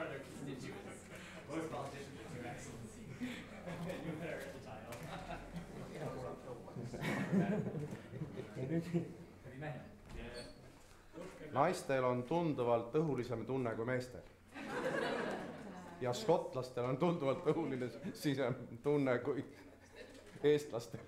are their constituents. Most politicians are Your Excellency. You better get the title. Have you met him? Yeah. Naistel on tunduvalt õhulisem tunne kui meestel. Ja skotlastel on tunduvalt õhuline tunne kui eestlastel.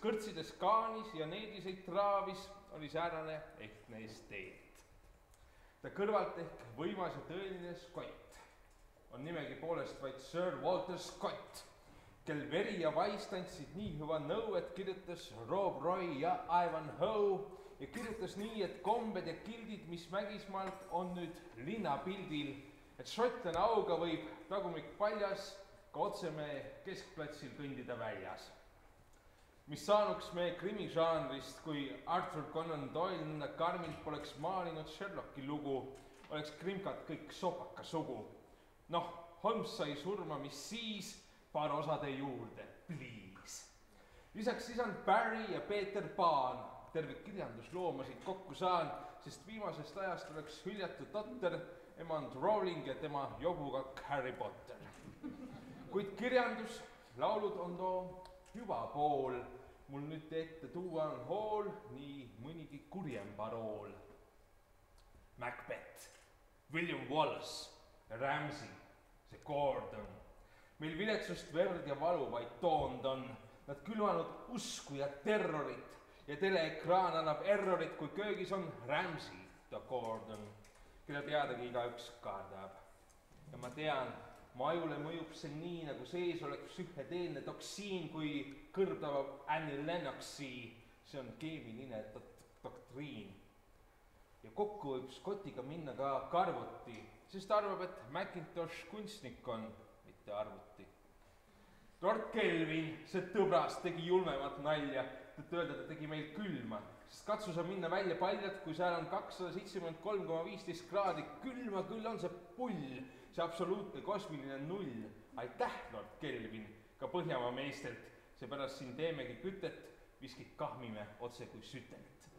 Kõrtsides kaanis ja neediseid traavis oli säärane ehtne esteet. Ta kõrvalt ehk võimas ja tõeline Scott on nimegi poolest vaid Sir Walter Scott, kel veri ja vaist andsid nii hüva nõu, et kirjutas Rob Roy ja Ivanhoe ja kirjutas nii, et kombed ja kildid, mis Mägismaalt on nüüd linnapildil, et Šotlane auga võib tagumik paljas ka otsemäe keskplatsil kõndida väljas. Mis saanuks meie krimižaanrist, kui Arthur Conan Doyle nõnda karmilt poleks maalinud Sherlocki lugu, oleks krimkad kõik sopaka sugu. Noh, Holmes sai surma, mis siis, paar osade juurde, please. Lisaks sisand Barry ja Peter Pan, terve kirjandusloomasid kokku saan, sest viimasest ajast oleks hüljatud totter emand Rowling ja tema jobukakk Harry Potter. Kuid kirjandus, laulud on too hüva pool, mul nüüd ette tuua on hool, nii mõnigi kurjem parool. Macbeth, William Wallace, Ramsay, see Gordon. Meil viletsust verd ja valu vaid toond on, nad külvanud usku ja terrorit ja teleekraan annab errorit, kui köögis on Ramsay, ta Gordon, keda teadagi igaüks kardab. Ja ma tean, mu ajule mõjub see nii, nagu sees oleks psühhedeelne toksiin, kui kõrbdava Annie Lennoxi, see on keemiline doktriin. Ja kokku võib Scottiga minna ka karvuti, sest arvab, et Macintosh kunstnik on, mitte arvuti. Lord Kelvin, see tõbras, tegi julmemat nalja, et öelda, ta tegi meil külma, sest katsu sa minna välja paljalt, kui seal on 273,15 kraadi külma, küll on see pull, see absoluutne kosmiline null. Aitäh, Lord Kelvin, ka Põhjamaa meistelt, seepärast siin teemegi kütet, viskid kahmime otse kui sütelit.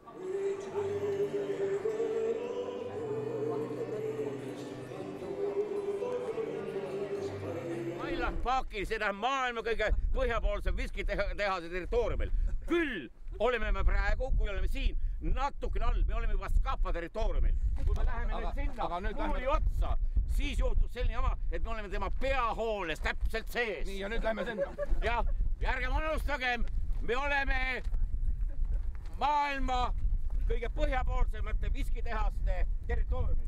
Mailand Parkil, see tähendab maailma kõige põhjapoolse viskitehase territooriumil. Küll oleme me praegu, kui oleme siin natukene all, me oleme juba Skapa territooriumil. Kui me läheme nüüd sinna kuuli otsa, siis juhtub selline jama, et me oleme tema peahooles täpselt sees. Nii, ja nüüd lähme sinna. Ja ärgem unustagem, me oleme maailma kõige põhjapoolsemate viskitehaste territooriumil.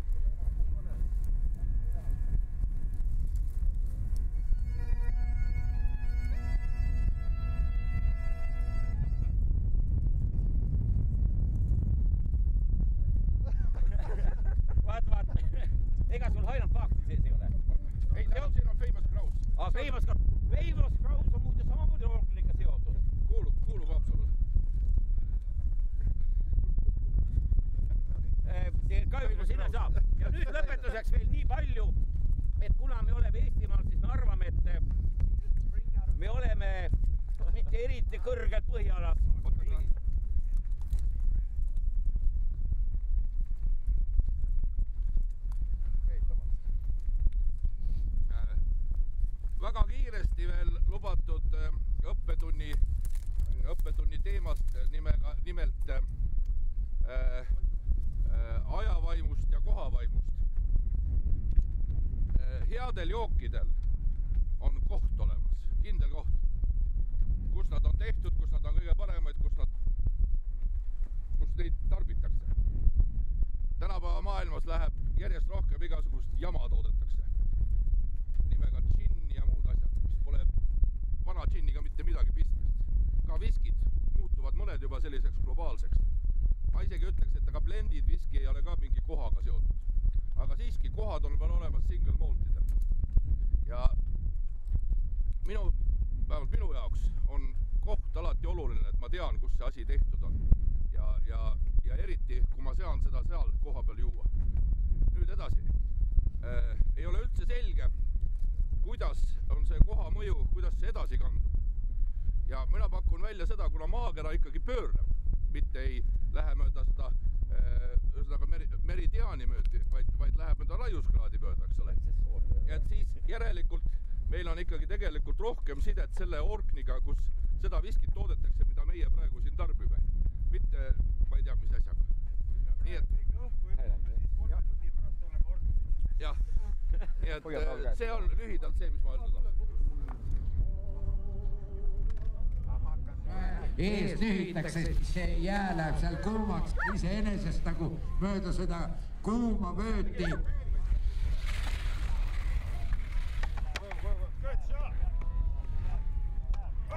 Vaat, ega sul Highland Parki sees ei ole? Ei, siin on Famous Grouse. Famous Grouse on muide samamoodi Orkliga seotud. Kuulub Haapsalule. Ka juba sinna saab. Ja nüüd lõpetuseks veel nii palju, et kuna me oleme Eestimaal, siis me arvame, et me oleme mitte eriti kõrgel Põhjalas. Väga kiiresti veel lubatud õppetunni õppetunni teemast nimelt ajavaimust ja kohavaimust. Headel jookidel on koht olemas, kindel koht, kus nad on tehtud, kus nad on kõige paremaid, kus neid tarbitakse. Tänapäeva maailmas läheb järjest rohkem igasugust jama toodetakse. Nimega džinn ja muud asjad, mis pole vana džinniga mitte midagi pistmist. Ka viskid muutuvad mõned juba selliseks globaalseks. Ma isegi ütleks, et aga blendid viski ei ole ka mingi kohaga seotud. Aga siiski kohad on veel olemas single maltidel. Ja vähemalt minu jaoks on koht alati oluline, et ma tean, kus see asi tehtud on. Ja eriti, kui ma sean seda seal koha peal juua. Nüüd edasi. Ei ole üldse selge, kuidas on see koha mõju, kuidas see edasi kandub. Ja mina pakun välja seda, kuna maakera ikkagi pöörleb, mitte ei lähe mööda seda meridiaani mööda, vaid läheb mööda raiuskraadi mööda, eks ole. Et siis järelikult meil on ikkagi tegelikult rohkem sidet selle orkniga, kus seda viskit toodetakse, mida meie praegu siin tarbime. Mitte, ma ei tea, mis asjaga. Nii et jah, nii et see on lühidalt see, mis ma öeldud olen. Ees nühitakse, see jää läheb seal kuumaks iseenesest nagu mööda seda kuuma vööti.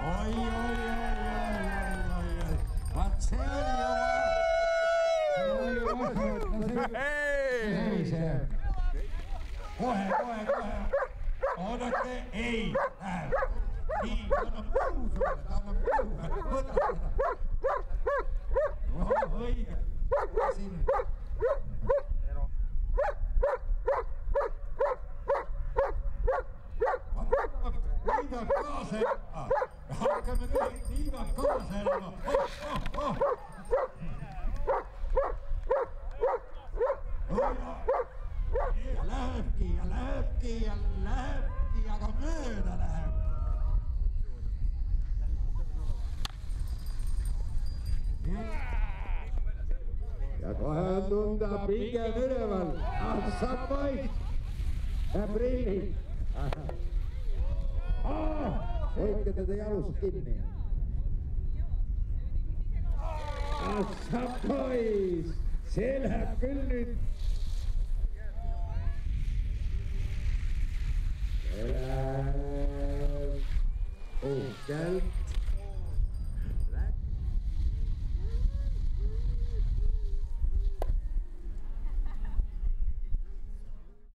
Oi. Vaat see oli see. Kohe. Oodake, ei, läheb. Nii, annab puhu. Võta seda. Õige. Siin. Liivad kaasa elama. Hakkame kõik liivad kaasa elama. Ja lähebki, aga mööda läheb. Ja kohe on tunda pingem üleval. Saab poiss. Prillid. Hoidke teda jalust kinni. Saab poiss. See läheb küll nüüd. See läheb uhkelt.